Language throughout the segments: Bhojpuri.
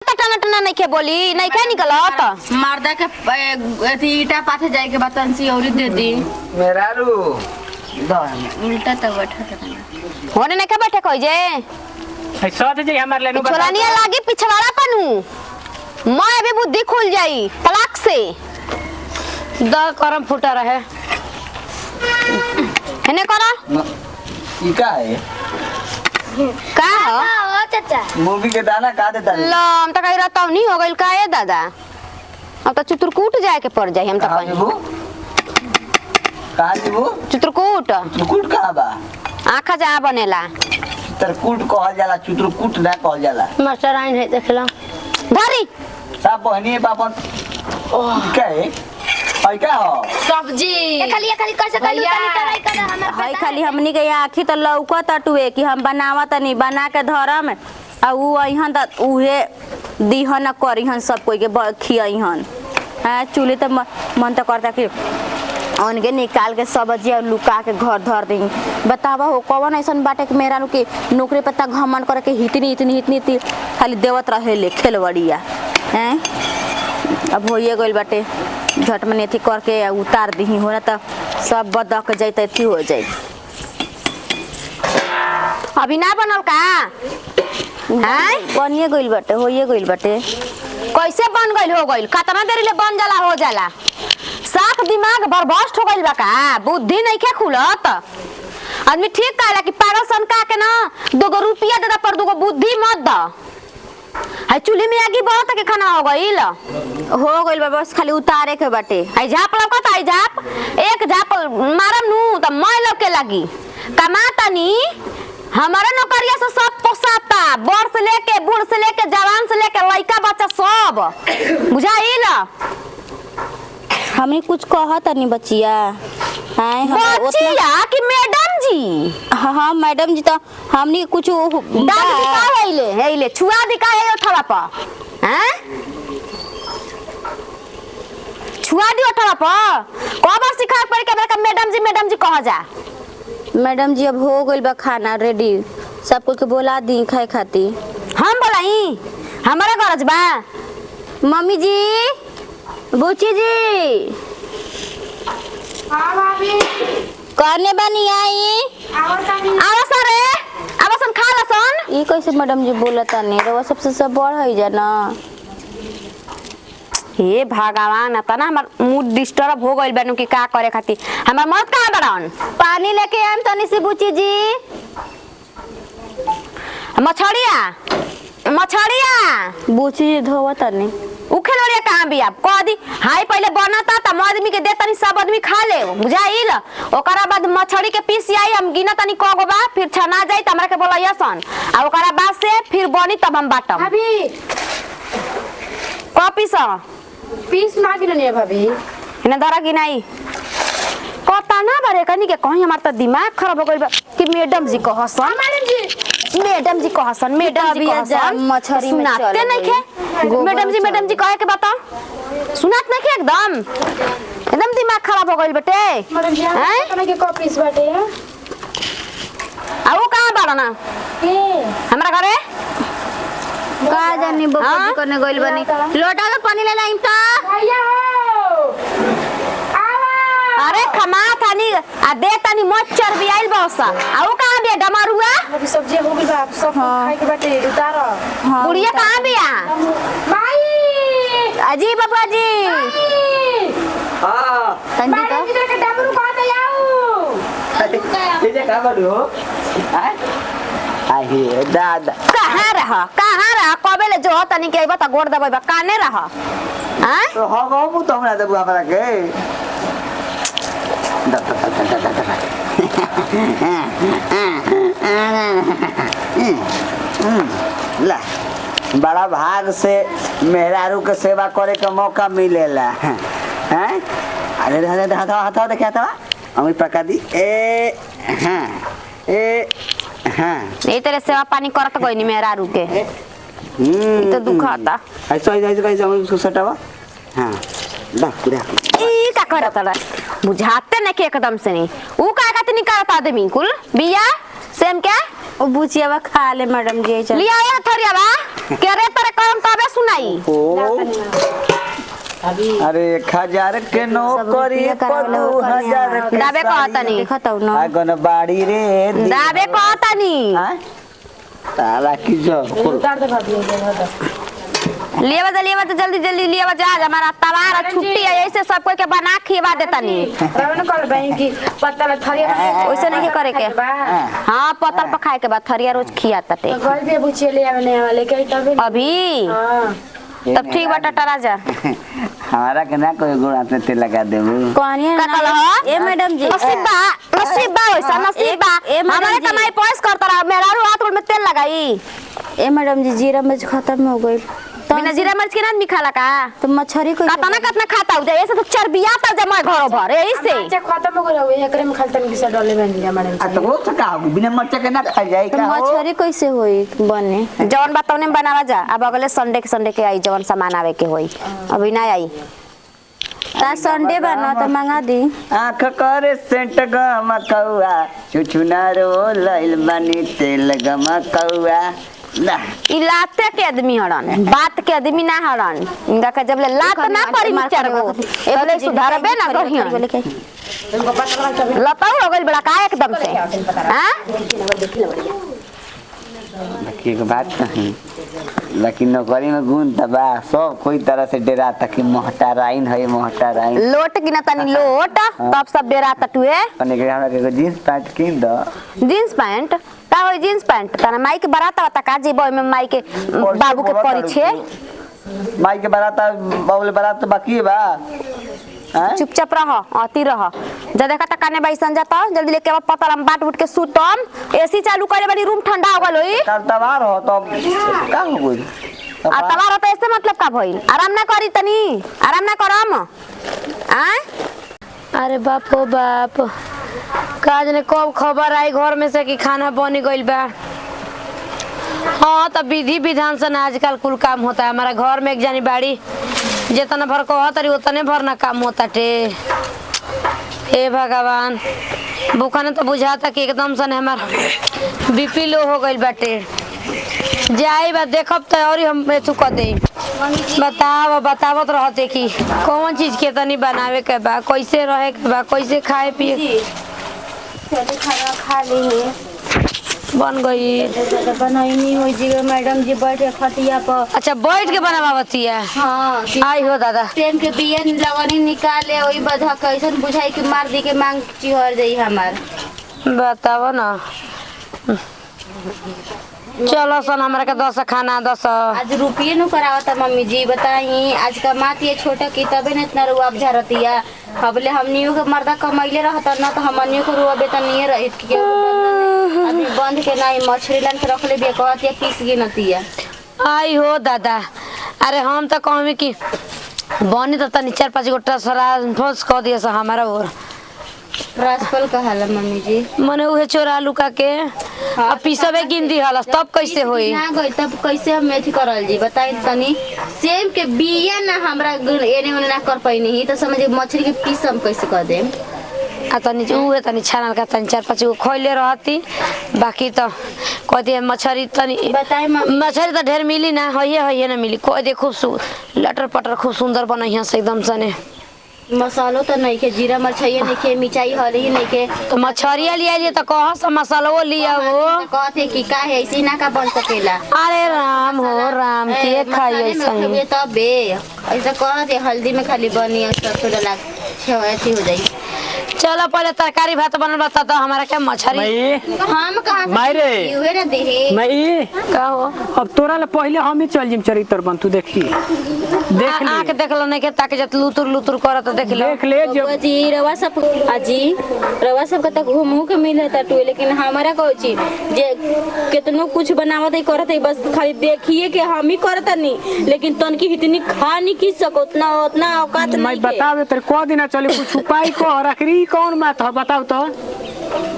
टना टना नहीं के बोली नहीं के निकलत मर्दा के अथी ईटा पाथे जाए के बतन सी औरी दे दी मेरारू उल्टा तो बैठा था होने नहीं के बैठे कोई जे ऐसा जे हमर लेनु छोरानिया लागी पिछवाड़ा पनू मैं अभी बुद्धि खुल जाई तलाक से द करम फुटा रहे हेने करा ई का है का हो चाचा मूवी के दाना का देता है लम त कहि रहता नहीं हो गइल का ए दादा अब तो चित्रकूट जाए के पड़ जाई हम त कहीं कहां जीवो चित्रकूट चित्रकूट कहां बा आँखा जहाँ बनेला चित्रकूट कहल जाला चित्रकूट ना कहल जाला मास्टर आइन है देखला धरी सब बहनी पापन का है आई का हो सब्जी खाली कैसे खाली ट्राई कर हमें हई खाली हमनी के आखी तो लौकत टुए कि हम बनावत नहीं बना के धरम आ उ अइहन त उहे दीहन करिहन सब कोई के खियइहन हां चूल्हे त मन त करता कि उनके निकाल के सब्जी और लुका के घर धर दी बतावा हो कौन ऐसन बाटे कि मेरा के नौकरी पत्ता घमंड करे के इतनी खाली देवत रहे ले खेलवड़िया हैं अब होइए गइल बाटे झट में नेथी करके उतार दी हो ना तो सब बदक जाते थी हो जाए अभी ना बनल का हैं बनिए गइल बाटे होइए गइल बाटे कैसे बन गइल हो गइल कितना देरी ले बन जाला हो जाला साफ दिमाग बर्बाद हो गइल बा का बुद्धि नहीं के खुलत आदमी ठीक कहला कि पागल सन का के ना 2 रुपया देदा पर 2 बुद्धि मत द हाय चूल्हे में आगी बहुत के खाना हो गइल बा बस खाली उतारे के बाटे आई झाप लौकत आई झाप एक झाप मारम नु त मैं लौके लगी कमातानी हमारे नौकरिया से सब पोसाता बड़ से लेके बूढ़ से लेके जवान से लेके लड़का बच्चा सब बुझाइल हमनी कुछ कहत नहीं बचिया हां बचिया कि मैडम जी हां मैडम जी तो हमनी कुछ दाद दिखा हेले छुआ दिखा है ओठवा पर हैं छुआ दी ओठवा पर कब सिखा पड़ के मैडम जी कह जा मैडम जी अब हो गइल बा खाना रेडी सब कोई के बोला दी खाए खाती हम बोलाई हमारे गरज बा मम्मी जी बुची जी हां भाभी करने बनी आई आवा सरे आवा सन खा लसन ये कैसे मैडम जी बोलता नहीं रवा सबसे सब बड़ है जाना हे भगवान तना हमर मूड डिस्टर्ब हो गइल बानू कि का करे खाती हमर मत कहां बड़न पानी लेके आम तनी से बुची जी मछड़िया बुची जी धोवता नहीं उखेलड़िया कहां भी आप कह दी हाय पहले बनता त आदमी के दे तनी सब आदमी खा ले बुझाइल ओकरा बाद मछड़ी के पीस आई हम गिना तनी कगो बा फिर छना जाई त हमरा के बोलैसन आ ओकरा बाद से फिर बनी तब हम बाटम भाभी कॉपी सा पीस मांग लेनी भाभी इने दरा गिनाई कता ना बारे कनी के कहीं हमार त दिमाग खराब हो गइल बा कि मैडम जी कहसन मैडम जी कहसन मछरी में सुनाते नहीं के मैडम जी कहे के बता सुनात नहीं के एकदम दिमाग खराब हो गइल बेटे हैं कने के कॉपीस बाटे आ वो कहां बाड़ा ना के हमरा घरे का जानी बबू करने गइल बनी लोटा के पानी ले लाइम ता भैया हो अरे खमा थानी आ दे तनी मच्छर भी आइल बौसा आ वो कहां बे डमरुआ अभी सब्जी हो गई बा सब खाए के बाटे उतार बुढ़िया कहां बिया भाई अजी बाबा जी हां तंजी तो इधर के डमरू कहां पे आऊ ये का बड़ो आहे दादा कहां रहा कबे ले जो तनी के बता गोड़ दबे बा काने रहा हैं तो हो तो हमरा देबू हमरा के ला बड़ा भाग से मेहरारू के सेवा करे के मौका मिलेला हैं अरे हाथ देखा था अमी पका दी ए हां ए तेरे सेवा पानी करत गइनी मेहरारू के तो दुखाता ऐसा हम उसको सटावा हां ला पूरा ई का करत ला बुझाते नहीं के एकदम से नहीं ऊ का कहते निकालत आदमी कुल बिया सेम क्या ओ बुचिया खा ले मैडम जी लिया थोड़िया बा के रे तोरे करम तबे सुनाई ओ अरे 1000 के नौकरी पर 2000 के दाबे कहतनी देखत हूं ना आगन बाड़ी रे दाबे कहतनी हां तारा की जो लेवा तो जल्दी जल्दी लेवा जा हमारा तवार छुट्टी है ऐसे सब कोई के बना खिवा देतनी रवन कर बहन की पत्तल थरिया वैसे नहीं करे के हां पतल पर खाए के बाद थरिया रोज खिया तटे घर पे बुझे ले आने वाले के तब अभी हां तब ठीक बाटा टरा जा हमारा के ना कोई गुण हाथ ते लगा देबू कहानी का कहला हो ए मैडम जी नसीब बा वैसा नसीब बा हमारे कमाई पैस करता रहा मेरा हाथ में तेल लगाई ए मैडम जी जीरा मिर्च खत्म हो गई बिना जीरा मिर्च के ना निकाला का तो मछली को कतना खाता हो जाए ऐसे तो चर्बिया त जमा घर भर यही से अच्छा खत्म हो गए एकरे में खलतन की से डले बन दिया मैडम आ तो वो का होगी बिना मरचा के ना खा जाए तो का हो मछली कैसे होई बने जवन बताउने बनावा जा अब अगले संडे के आई जवन सामान आवे के होई अभी ना आई ता संडे बना तो मंगा दी आँख करे सेंट गमकौआ चुचुना रो लइल बानी तेल गमकौआ ना इलाते के आदमी हड़न बात के आदमी ना हड़न इनका का जब ले लात ना परी चार गो ए बोले सुधारबे ना कहियन लताऊ हो गइल बड़ा का एकदम से हां बाकी एक बात कही लेकिन नौकरी में गुण तबा सब कोई तरह से डरा तक मोहटाराइन है मोहटाराइन लोट गिना तनी लोट तब सब डेरा तटुए कने के हमरा के जींस पैंट किन दो जींस पैंट का होई जींस पैंट तना माई के बरात बता का जेबो में माई के बाबू के परिचय माई के बारात बाबू बारात बाकी बा हैं चुपचाप रह आती रह जा देखा त काने बाई संजा त जल्दी लेके अब पतल हम बाट उठ के सुतम एसी चालू करे बड़ी रूम ठंडा हो गल होई कल तवार हो तो का हो गई आ तवार त ऐसे मतलब का भइल आराम ना करी तनी आराम ना करम आ अरे बाप हो बाप काज ने कब खबर आई घर में से कि खाना बन गइल बा हाँ तो विधि विधान से ना आजकल कुल काम होता है हमारा घर में एक जानी बाड़ी जितना भर कह तरी उतने भर ना काम होता टे हे भगवान बुखाने तो बुझाता कि एकदम से हमारा बीपी लो हो गइल बाटे जाई बा देखब तो और हम एथु क दे बतावत रहते कि कौन चीज के तनी बनावे के बा कैसे रहे के बा कैसे खाए पिए खाना खा ली बन गई बनाई हुई जी मैडम जी बैठे खटिया पर अच्छा बैठ के बनावती है हाँ आई हो दादा ट्रेन के बिया लगनी निकाले वही बधा कैसन बुझाई कि मार दी के मांग चिहर जाई हमार बताओ ना चलो सन हमरा के 10 खाना 10 आज रुपये नु करावता मम्मी जी बताई आज का माती छोटा की तबे न इतना रुआ झरतिया हबले हमनियो के मर्दा कमाइले रहता न तो हमनियो को रुआ वेतन नहीं रहित कि अभी बंद के नहीं मछली लन के रखले बिया कहतिया पीस गिनतिया आई हो दादा अरे हम तो कहमी कि बनी तो तनी 4-5 गोटा सरा फस क दिए से हमारा और रासपल कहाला मम्मी जी मने उहे चोरा लुका के अब पीसबे गिन दी हलस तब कैसे होई ना गई तब कैसे हम मेथी करल जी बताई तनी सेम के बिया ना हमरा एने ओने ना कर पैनी तो समझ मछली के पीस हम कैसे कर देम आ तनी उहे तनी छानल का तनी 4-5 गो खइले रहती बाकी तो कदी मछली तनी बताई मम्मी मछली तो ढेर मिली ना होइए ना मिली कोई दे खूब लटर पटर खूब सुंदर बनैया से एकदम सने मसालो तो नहीं के जीरा मरचाई नहीं के मिर्चाई हरी नहीं के तो मछरिया लिया लिए तो कह सब मसालो लिया वो कहते कि का है ऐसे ना का बन सकेला अरे राम हो राम के खाई ऐसा ही तब बे ऐसा कहते हल्दी में खाली बनी सब तो डाला ऐसी हो जाई चलो पहले तरकारी भात बनल बता तो हमारा क्या मछली हम कहां मायरे हुए ना देहे नहीं का हो अब तोरा ले पहले हम ही चल जिम चरित्र बन तू देखी देख ली आके देख लो नहीं के ताकि जत लुतुर लुतुर करत तो देख लो देख ले जब जी रवा सब अजी रवा सब का तक घूमू के मिले टू लेकिन हमारा कहू छी जे कितनो कुछ बनावत है करत है बस खाली देखिए कि हम ही करत नहीं लेकिन तन की इतनी खा नहीं की सको उतना औकात मैं नहीं बतावे तेरे को दिन चले कुछ उपाय को रखरी कौन बात है बताओ तो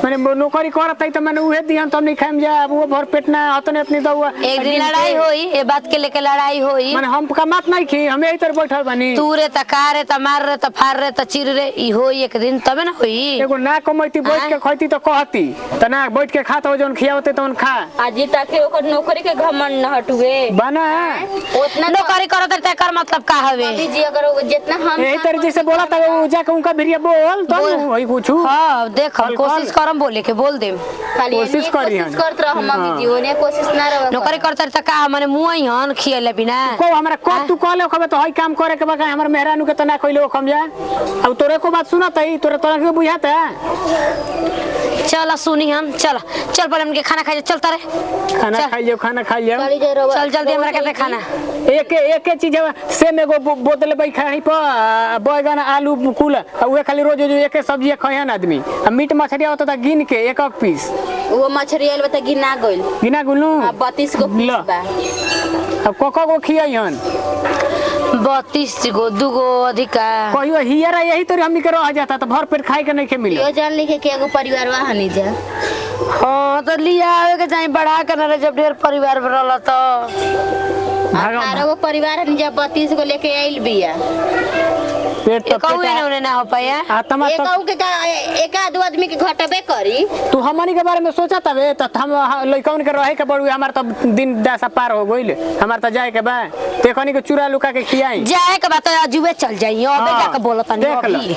माने नौकरी करत है तो मैंने उहे दिहन तो नहीं खाएम जा वो भर पेट ना हतने इतनी दवा एक दिन लड़ाई होई ए बात के लेके लड़ाई होई माने हम कमात नहीं की हम यही तर बैठल बनी तू रे त का रे त मार रे त फार रे त चिर रे ई होई एक दिन तबे ना होई एगो ना कमैती बैठ के खैती तो कहती त ना बैठ के खाता हो जौन खियावते तौन खा आजी तक ओकर नौकरी के घमंड न हटुए बना उतना नौकरी करत त एकर मतलब का हवे जी अगर जितना हम यही तरह जैसे बोला था वो जाके उनका भिरिया बोल तो वही कुछ हां देख हम कोशिश करम बोले के बोल देम खाली कोशिश करी हन। कोशिश करत रह हम जी ओने कोशिश ना रह नौकरी करत त का माने मुई हन खियले बिना को हमरा कब तू कहले खबे तो हई काम करे के बा हमर मेहरानू के तो ना कइलो कम जा अब तोरे को बात सुनत है तोरे तोरा के बुझाता चल सुनी हम चल चल पहले हमके खाना खाए चलता रे खाना खाइयो चल जल्दी हमरा के खाना एक चीज से में एगो बोतल बै खाई पर बैगन आलू कुल उहे खाली रोज रोज एक सब्जी खायन आदमी आ मीट मछली होता था गिन के एक पीस वो मछली आइल बता गिना गइल गिना गुलू अब 32 गो पीस बा अब कोको गो खियायन 32 गो दुगो अधिका कहियो हियर यही तो हमनी के रह जाता तो भर पेट खाए के नहीं के मिले यो जान लिखे के एगो परिवार वा हनी जा हां तो लिया आवे के चाहे बढ़ा के न जब ढेर परिवार रहला तो 18 गो परिवार हनी जा 32 गो लेके आइल बिया पेट तो कहू ने ना हो पाया आत्मा एक तो कहू के एक आध आदमी के घटबे करी तू हमनी के बारे में सोचा तबे तो हम लइकन के रहे के बड़ू हमार तो दिन दशा पार हो गइल हमार तो जाए के बा ते कनी के चूरा लुका के खियाई जाए के बात अजुबे चल जाई अबे जाके बोलत नहीं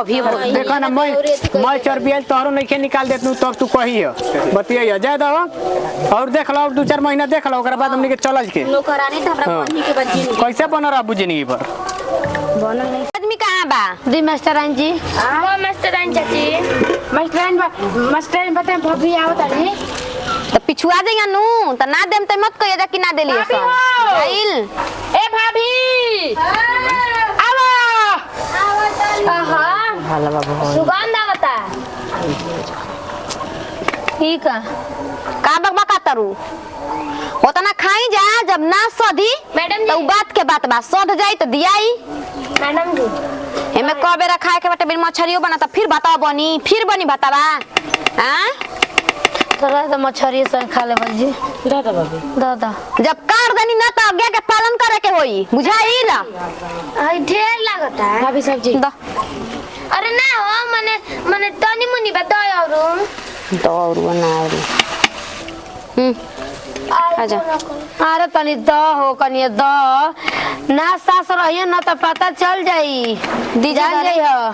अभी देखो ना मैं चरबियल तोहरो नहीं के निकाल देतनु तब तू कहियो बतिया जा दो और देख लो 2-4 महीना देख लो ओकरा बाद हमनी के चलज के नौकरानी त हमरा बनी के बजी कैसे बन रहा बुझनी पर बनल नहीं आदमी कहाँ बा दी मास्टराइन जी हां मास्टरानी चाची मास्टराइन बताए भाभी आओ तारी तो पिछुआ देगा नू तो ना देम तो मत कहिए जा कि ना देली सन आइल ए भाभी आओ आहा सुगंध आवता ठीक है का बकबका तरू ओतना खाई जा जब ना सधी मैडम तो जी बात के बात बा सध जाई तो दियाई मैडम जी एमे कबे रखा के बटे बिन मछरियो बना तो फिर बताओ फिर बनी बतावा हां तोरा तो मछरी से खा ले जी दादा भाभी दादा जब काट देनी ना तो आगे के पालन करे के होई बुझाई ला आई ढेर लागता है भाभी सब्जी द अरे ना हो मने तनी मुनी बता और दौड़ बना आजा अरे तनी द हो कनी द ना सास रहिए ना तो पता चल जाई दी जान जाई हो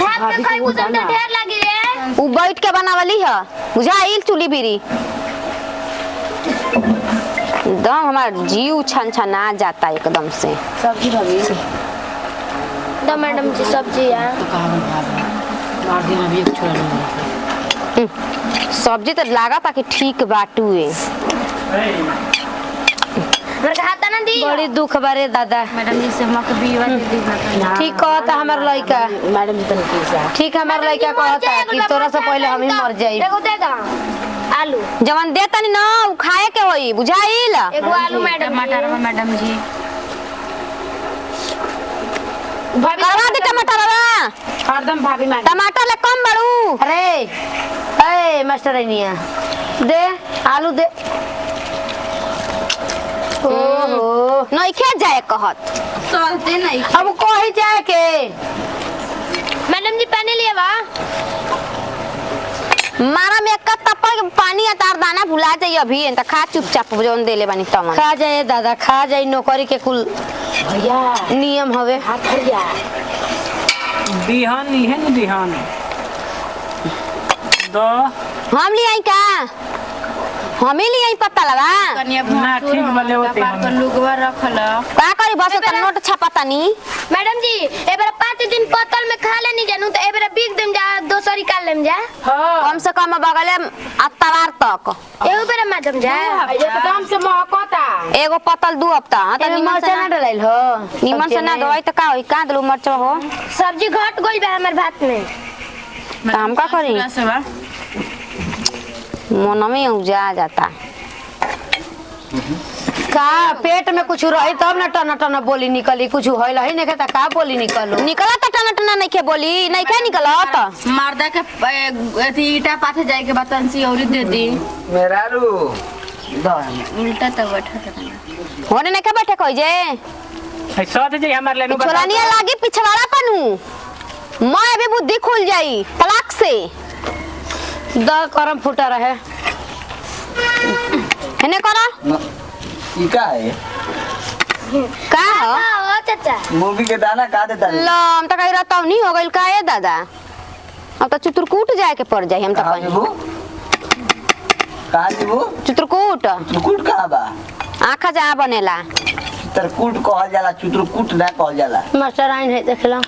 थाप के खाई बुझन तो ढेर लागी रे उ बैठ के बनावली है बुझाइल चुली बीरी एकदम हमार जीव छन छना जाता एकदम से सब्जी भाभी द मैडम जी सब्जी है सब्जी तो लागा ताकि ठीक बाटुए मेरे हाथ ना दी बड़ी दुख बारे दादा मैडम जी से मक बीवा दे दी ठीक कहता हमार लड़का मैडम जी तो ठीक हमार लड़का कहता कि तोरा से पहले हम ही मर जाई एगो दे दा आलू जवन दे तनी ना उ खाए के होई बुझाइल एगो आलू मैडम टमाटर मैडम जी भाभी करवा दे टमाटर वा हरदम भाभी मांग टमाटर ले कम बड़ू अरे ए मास्टर निया दे आलू दे ओहो नहीं खे जाए कहत सोचते नहीं अब कोई जाए के मैडम जी पानी लिए वा मारा में एक तप्पा पानी अतार दाना भुला जाई अभी त खा चुपचाप जोन देले बानी तमन खा जाए दादा खा जाए नौकरी के कुल भैया नियम हवे दिहन इहे न दिहन दो हम ले आई का हमें ले आई पता लगा ना ठीक वाले होते हैं लुगवा रखल का करी बस त नोट छपाता नी मैडम जी एबरा 5 दिन पतल में खा लेनी जानू तो एबरा बिक देम जा दोसर निकाल लेम जा कम से कम बगले अतवार तक एगो बेरा मैडम जा एकदम से महकता एगो पतल दू हफ्ता हां त एमे निमन से मरचा ना डलाइल हो निमन से ना दवाई त का होई का दलू मरचा हो सब्जी घट गइल बा हमर भात में त हम का करी मन में उजा जाता का पेट में कुछ रही तब ना टना टना बोली निकली, कुछ होइल ही नहीं त का बोली निकलो। निकला त टना टना नहीं के बोली, नहीं के निकलत। मर्दा के अथी ईटा पाथे जाए के बतन सी औरी दे दी मेहरारू उल्टा तो बैठा था। होने नहीं के बैठे कोई जे है सच जे हमार लेनु बता। छोरानिया लागी पिछवाड़ा पनू, मैं अभी बुद्धि खुल जाई तलाक से। द करम फूटा रहे हेने करा ई का है? का हो ओ चाचा मूवी के दाना का देता है? लम त कही रहता नहीं हो गइल का ए दादा, अब तो चित्रकूट जाए के पड़ जाई। हम तो कहाँ कहीं जीबू? कहाँ जीबू? चित्रकूट चित्रकूट कहाँ बा? आँखा जहाँ बनेला चित्रकूट कहल जाला, चित्रकूट ना कहल जाला। मास्टर आइन है देख लो।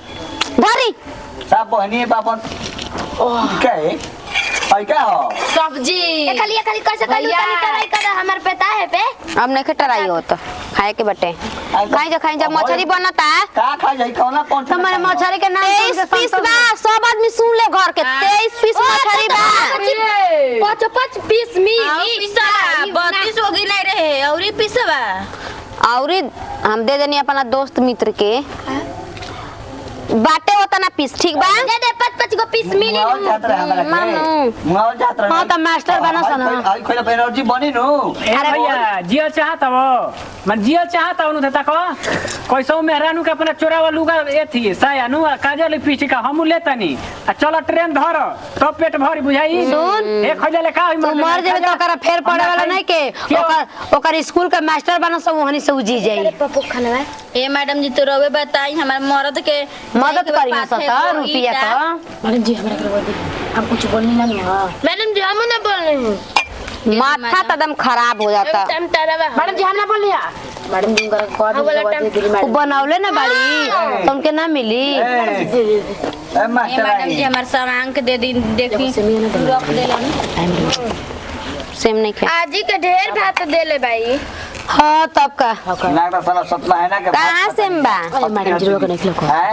धरी सब बहनी है पापन। क्या है? और क्या हो? सब्जी खाली कैसे कलू तनी ट्राई कर हमर पेता है पे। अब नहीं ट्राई हो तो खाए के बटे खाई जा मछली बनता। का खा जाई कौना कौन सा? हमारे मछली के नाम 23 पीस बा, सब आदमी सुन ले घर के 23 पीस मछली बा। 5 पीस मी पिसा 32 होगी नहीं रहे औरी पिसवा और हम दे देनी अपना दोस्त मित्र के बाटे होता ना पीस, ठीक बा। दे दे 5 गो पीस मिली। मुआवल जात रहे हमरा के। मानो। मुआवल जात रहे। हाँ, तो मास्टर बना सन। आई खोला एनर्जी बनी नु। अरे भैया जियो चाहता वो मन जियो चाहता नु तक कैसो मेहरानू के अपना चोरावा लुगा एथी साया नु काजल पीछे का हम लेतनी आ चलो ट्रेन धर तो पेट भरी बुझाई। सुन। एक खोले का तू मर जेबे तो ओकरा फेर पड़े वाला नहीं के ओकर स्कूल के मास्टर बना सब वहनी से उजी जाई। पप्पू खाना है। ए मैडम जी तो रवे बताई हमारे मर्द के मदद करी ना सता रुपया का। मैडम जी हम ना बोल रहे हैं। माथा तो एकदम खराब हो जाता। टाइम तारा बा। मैडम जी हम ना बोलिया। मैडम जी उनका को बनौले ना बाड़ी तो उनके ना मिली। ए ए मास्टर मैडम जी हमारे सामान के दे दी देखी रख देला सेम नहीं खे आज ही के ढेर भात दे ले भाई। हाँ तब का नागरा साला सतमा है ना के। कहाँ सेम बा? मैडम जी लोग नहीं खिलो है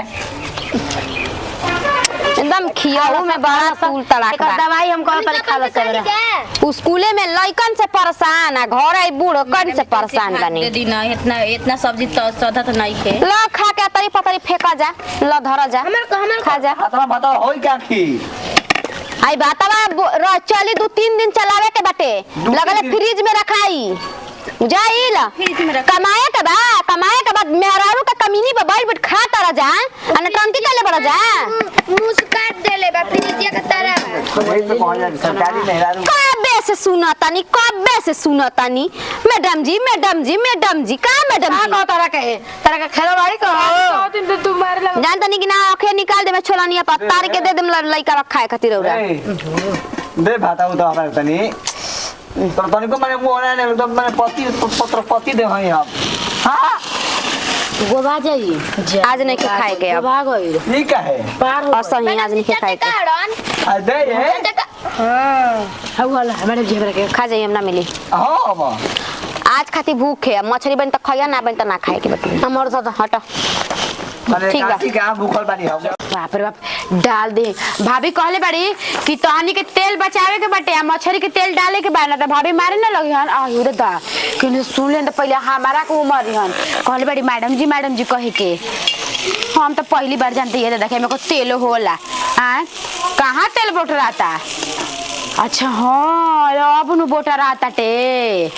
एकदम खियाऊ में बड़ा तूल तड़ाक एकर बा। दवाई हम कहत खा सकेला। स्कूले में लइकन से परेशान आ, घर आई बूढ़कन से परेशान बनी। दे दी ना इतना सब्जी तो सदा तो नहीं खे ल खा के तरी पतरी फेंका जा, ल धरा जा खा जा। हाथवा बताओ होई क्या की? आई बातवा चली 2-3 दिन चलावे के बाटे, लगले फ्रिज में रखाई जाइल कमाए के बाद मेहरारू का कमीनी पे बैठ बैठ खा तारा जा अनटंकी कर ले बड़ा जा। मुंह से काट दे ले बा फ्रिजिया के तारा बा। वही तो कहल जाला सरकारी मेहरारू। कबे से सुनतानी मैडम जी का मैडम जी का तारा का खेलवाड़ी का जानता नहीं कि ना आंखें निकाल दे मैं छोलानिया पर तार के दे दे लइका खाए खातिर औरा। ए, दे भाता तो हमरा तनी तो तनी को माने मुंह ना एकदम माने पति दे भाई हम। हां गोबा जाई आज नहीं के खाए के अब गोबा गई ठीक है। पार हो असही आज नहीं के खाए के आ दे रे। हां वाला मैडम जी हमरा के खा जाइए हम ना मिली हां बा आज खाती भूख है, मछली बन त खइया ना बन त ना खाए के बट हमर तो हट अरे ठीक बा। काशी का भूखल बानी हम। बाप रे बाप डाल दे। भाभी कहले बड़ी कि तहनी के तेल बचावे के बटे मछली के तेल डाले के बा ना तो भाभी मारे ना लगी हन आ रे दा कि सुन ले तो पहले हमारा को उमर हन कहले बड़ी मैडम जी कहे के हम तो पहली बार जानते ये देखे मेरे को तेल होला। हां कहां तेल बोट रहता? अच्छा हाँ अब नु बोटा रहता टे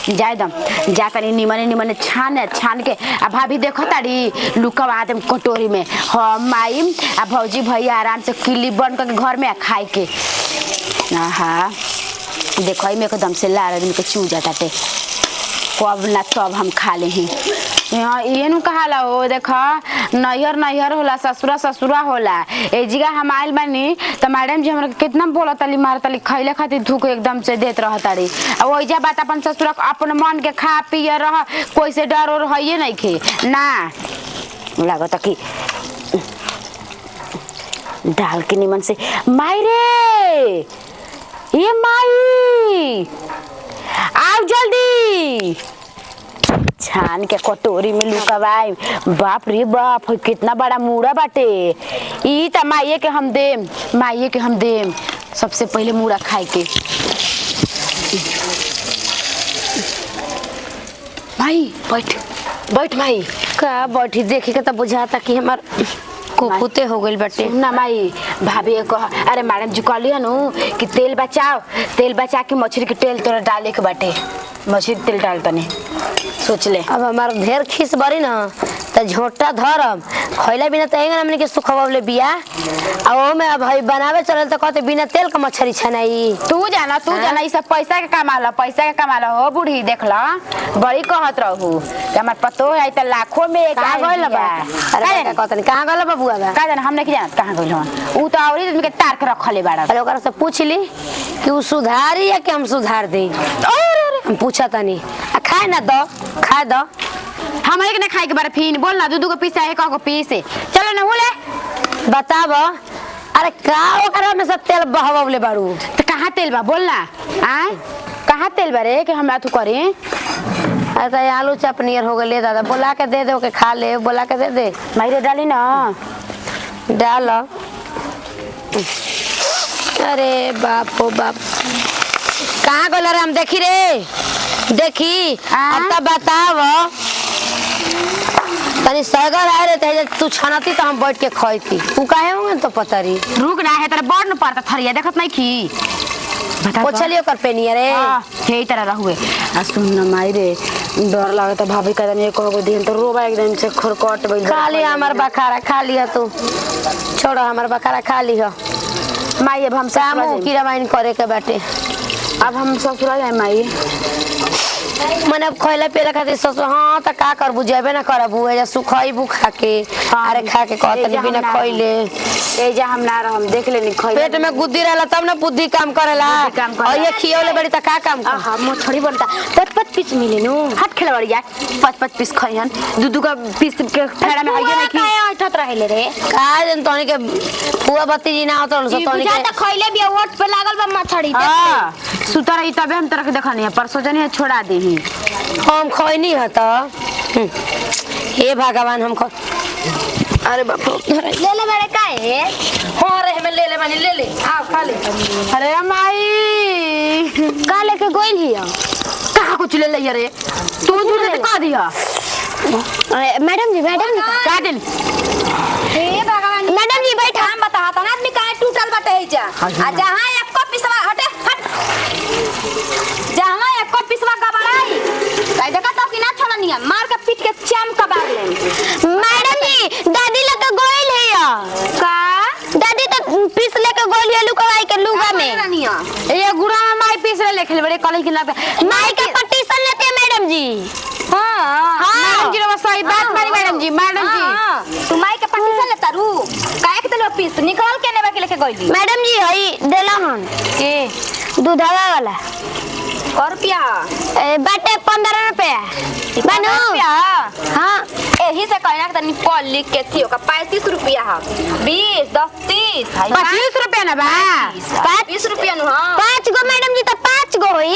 जाए दम जा तनी निमने छान के आ भाभी देखो ताड़ी लुकवा देम कटोरी में हम माई आ भौजी भैया आराम से किली बन के घर में खाए के। आहा देखो में एकदम से लार आदमी के चू जाता टे कब ना तब हम खा ले ही। ये नु कहाला हो देखा नैहर होला ससुरा होला। ए जिगा हम आइल बानी त मैडम जी हमरा कितना बोलत तली मार तली खइले खातिर धुक एकदम से देत रह ताड़ी। आ ओइजा बात अपन ससुरा अपन मन के खा पिए रह कोई से डर और हइए नहीं खे ना लागत कि डाल के निमन से माई रे ये माई आओ जल्दी छान के कटोरी में लुकवाई। बाप रे बाप कितना बड़ा मूड़ा बाटे ई त माइये के हम देम सबसे पहले मूड़ा खाए के। भाई बैठ बैठ भाई का बैठी देखी के तो बुझाता कि हमार कुकुते हो गइल बाटे ना माई भाभी कह अरे मैडम जी कहलिए नु कि तेल बचाओ, तेल बचा के मछली के तेल तोरा डाले के बाटे, मछली के तेल डाल तने सोच ले। अब हमार ढेर खीस बड़ी ना त झोटा धरम खइला बिना त एंगन हमने के सुखवावले बिया आ ओ में अब भाई बनावे चलल त कहते बिना तेल का मछली छनाई। तू जाना ई सब पैसा के कमाला, पैसा के कमाला हो बूढ़ी देख ला बड़ी कहत रहू कि हमार पतो है त लाखों में एक कहां गइल बा? अरे का कहतनी कहां गइल बा बुआ बा? का जाने हमने की जानत कहां गइल हन। ऊ तो औरी आदमी के तार के रखले बाड़ा। अरे ओकरा से पूछ ली कि उ सुधारी या कि हम सुधार देई। हम पूछा तनी आ खाए ना दो खाए दो हम एक ने खाए के बारे फिन बोल ना दूध को पीस है को पीस चलो ना बोले बताब। अरे का ओकरा में सब तेल बहवले बारू तो कहां तेल बा बोल ना आ कहां तेल बा रे कि हमरा तू करे। अरे तो आलू चपनियर हो गए दादा बोला के दे दे के खा ले बोला के दे दे मायरे डाली ना डाल। अरे बाप ओ बाप कहाँ गल रे हम देखी रे देखी अब तो बताव तनी सगर आए रे ते तू छनती तो हम बैठ के खइती तू काहे होंगे तो पता री रुक ना है तेरा बड़ न पड़ता थरिया देखत नहीं की बता ओ चलियो कर पेनिया रे हे तरह रहुए आ सुन ना मायरे डर लागत भाभी का नहीं कहो दिन तो रोबा एकदम से खरकट बैल खा लिया हमार बखारा खा लिया तू छोड़ो हमार बखारा खा लिया माई अब हम सामू कीड़ा माइन करे के बाटे अब हम ससुरा जाए माई मने खइला पिला खातिर सोच हां त का करबू जेबे ना करबू एजा सुखइबू खा के अरे खा के कहतनी बिना खइले ए जा हम ना रहम देख लेनी खइ पेट में गुद्दी रहला तब ना बुद्धि काम करेला और ये खियौले बड़ी त का काम कर हां मछली बनता 5-5 पीस मिले नु हट खेलवड़िया 5-5 पीस खइहन दूधू का पीस के फेड़ा में आइए नहीं की उठत रहले रे का जन तोनी के पुआ बत्ती जी ना होतन सो तोनी के खइले भी ओट पे लागल बा मछली हां सुता रही तबे हम तरह के देखनी है परसों जने छोड़ा दे ही हम खइनी ह त हे भगवान हम ख अरे बाप रे ले ले बड़े काहे हो रे हमें ले ले बनी ले ले आओ खा ले अरे माई का लेके गोइल हिया कहां कुछ ले ले रे तू दूर से का दिया मैडम जी का दिन हे भगवान मैडम जी बैठा हम बता ता आदमी काहे टूटल बाटे जा आ जहां एक पिसवा हटे हट जहां एक पिसवा गबड़ाई काई देखा तो कि ना छोड़निया मार के पीट के चाम कबाड़ ले मैडम जी दादी लग गोइल हिया का दादी तो पीस लेके गोइल हिया लुकवाई के लुगा में ये गुड़ा माई पीस ले खेल बड़े कॉलेज के लग माई के पटीशन लेते मैडम जी मैडम जी रो सही बात मारी मैडम जी तू माई के पटीशन लेता रू काहे के देलो पीस निकाल के नेबा के लेके गोइली मैडम जी हई देला हन के दूधवा वाला और रुपया बाटे 15 रुपया बनू हां एही से कहना तनी कॉल लिख के थी ओका 35 रुपया है 20 10 30 25 रुपया ना बा 20 रुपया नु हां 5 गो मैडम जी तो 5 गो होई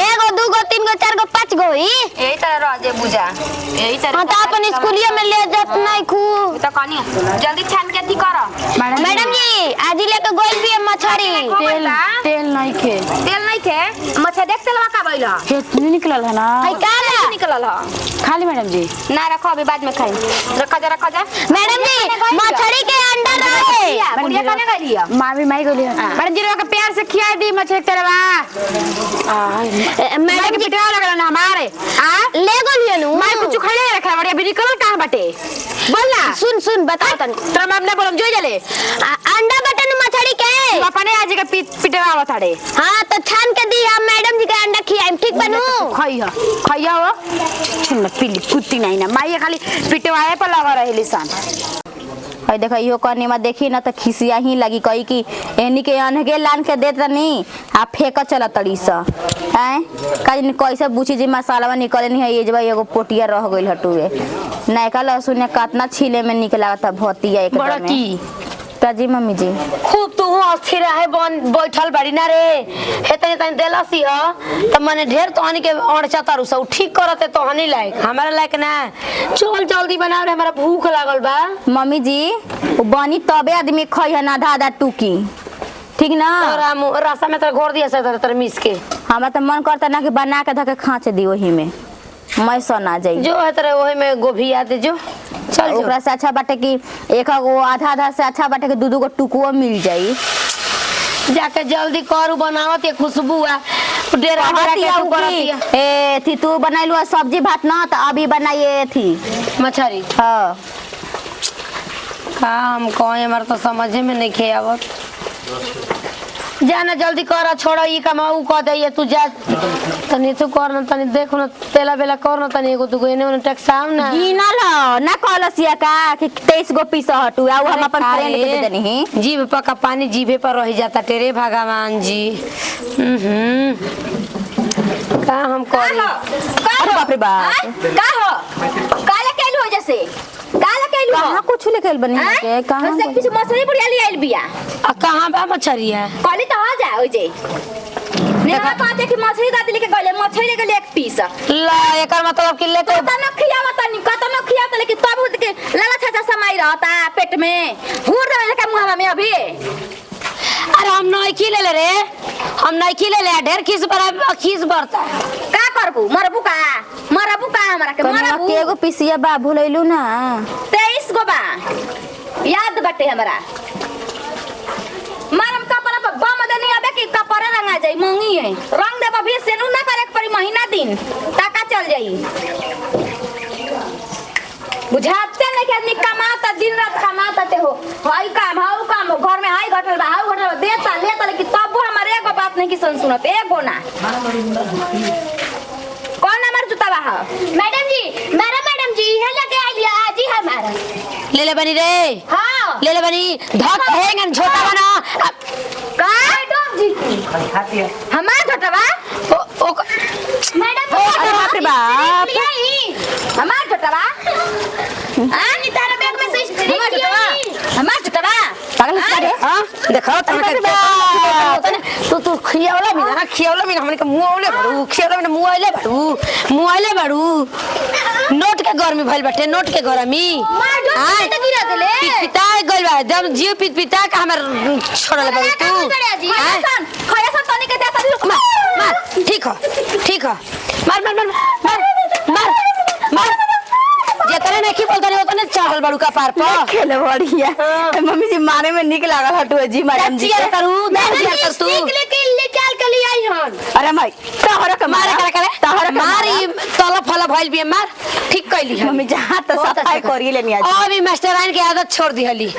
एगो दू गो तीन गो चार गो 5 गो होई यही तरह राजे बुझा यही तरह हां तो अपन स्कूलिया में ले जात नहीं खू तो कहानी जल्दी छान के थी कर मैडम जी आज लेके गोइल भी मछरी तेल नहीं खे तेल नहीं थे मछली देख तेलवा का बैला कितनी निकलल है ना हई का निकलल ह खाली मैडम जी ना रखो अभी बाद में खाई रखा जा मैडम जी मछरी के अंडा रहे बुढ़िया खाने गई है मामी माई गोली मैडम जी के प्यार से खिया दी मछली तेरवा मैडम जी पिटवा लगल ना हमारे ले गोलिया नु माई कुछ खड़े रखा बड़े अभी निकल कहां बटे बोल ना सुन बताओ तनी तुम अपने बोलम जो जले अंडा बटन मछरी के तू अपने आज के पिटवा बताड़े हां तो छान के दी हम मैडम जी के अंडा खियाई ठीक बनू खइया हो छुन पिली कुत्ती नहीं ना माई खाली पिटवाए पर लगा रहली सन हई देखा इहो करने में देखी ना तो खिसिया ही लगी कही कि एनी के अनगे लान के देत नहीं आ फेंक चल तड़ी स हैं काज कैसे बुची जी मसाला निकले नहीं है ये जब एगो पोटिया रह गइल हटुए नयका लहसुन काटना छीले में निकला था भतिया एकदम बड़ा की काजी मम्मी जी खूब तू अस्थिर है बन बैठल बड़ी ना रे हेतने तने देलसी ह त मने ढेर तोहनी के अड़चा तारू सब ठीक करते तोहनी लायक हमारा लायक ना चल जल्दी बनाओ रे हमारा भूख लागल बा मम्मी जी वो बनी तबे आदमी खई है ना आधा आधा टूकी ठीक ना और रास्ता में तो घोर दिया से तर मिस के हमारा तो मन करता ना कि बना के धके खाँच दी वही में मैं सना जाई जो है तेरे वही में गोभी आते जो चल जो। ओकरा से अच्छा बाटे कि एक गो आधा से अच्छा बाटे कि दू गो टुकुओ मिल जाई। जाके जल्दी करू बनावत ये खुशबू आ डेरा डेरा के तू करतिया ए थी तू बनैलु सब्जी भात ना त अभी बनाइए थी मछरी। हां का हम कहे हमार तो समझे में नहीं खे आवत। जाना जल्दी कर छोड़ो ई कमाऊ कह दे तू जा तनी तू कर न तनी देख न तेला बेला कर न तनी एगो दुगो एने ओने टैक्साम ना गिनल ह ना कहलसिया का कि 23 गो पीस हटू आ हम अपन फ्रेंड के दे देनी जीभ पका पानी जीभे पर रह जाता तेरे भगवान जी। का हम करी अरे बाप रे बाप का हो काला कैलू हो जैसे काला कैलू हो कहां कुछ लिखल बनी के कहां से कुछ मछली बुढ़िया ले आइल बिया आ कहां बा मछरी है कली तो आ जा हो जे नेहा कहते कि मछली दादी लेके गले मछली लेके ले एक पीस ला एकर मतलब कि लेके कतनो खियावत नहीं कतनो खियावत लेकिन तब उठ के लाला छाछा समाई रहता पेट में हुर दे के मुंह में अभी। अरे हम नहीं खिले ले रे हम नहीं खिले ले ढेर खीस बढ़ता का करबू मरबू का हमरा के मरबू के एगो पीसिया बा भुलैलु ना 23 गो बा याद बाटे हमरा मारम कपड़ा पर बम देनी अबे कि कपड़ा रंगा जाई मंगी है रंग देब अभी सेनु ना करे के पड़ी महीना दिन टाका चल जाई बुझाते नहीं कि आदमी कमाता दिन रात कमाता ते हो हाई काम घर में हाई घटल देता लेता लेकिन तब हमारे एगो बात नहीं कि सुनत एगो ना कौन नंबर जूता बा मैडम जी है लगे आई लिया आज ही हमारा ले ले बनी रे हां ले ले बनी धक हैंगन छोटा बना का डॉग जी की हमार छोटा बा ओ मैडम अरे बाप रे बाप हमार छोटा बा आनी तारा बैग में से हमार छोटा बा पागल है रे हां देखो तू खियावला भी हमने के मुआवले बड़ू खियावला में मुआवले बड़ू नोट के घर में भइल बाटे नोट के घर में हां तो गिरा देले पिता गइल बा जब जीव पिता का हमर छोड़ले बड़ू तू खया सन तनी के देता मार ठीक हो मार जेतने नहीं की बोलता नहीं उतने चढ़ल बड़ू का पार पर खेले बढ़िया मम्मी जी मारे में निक लागल हटुए जी मैडम जी चियर करू कर तू ले चल के ले आई हन अरे माई तहरा के मारे करे तहरा के मारी तल फल भइल भी मार ठीक कैली मम्मी जहां तो सफाई करी लेनी आज अभी मास्टर आइन के आदत छोड़ दी हली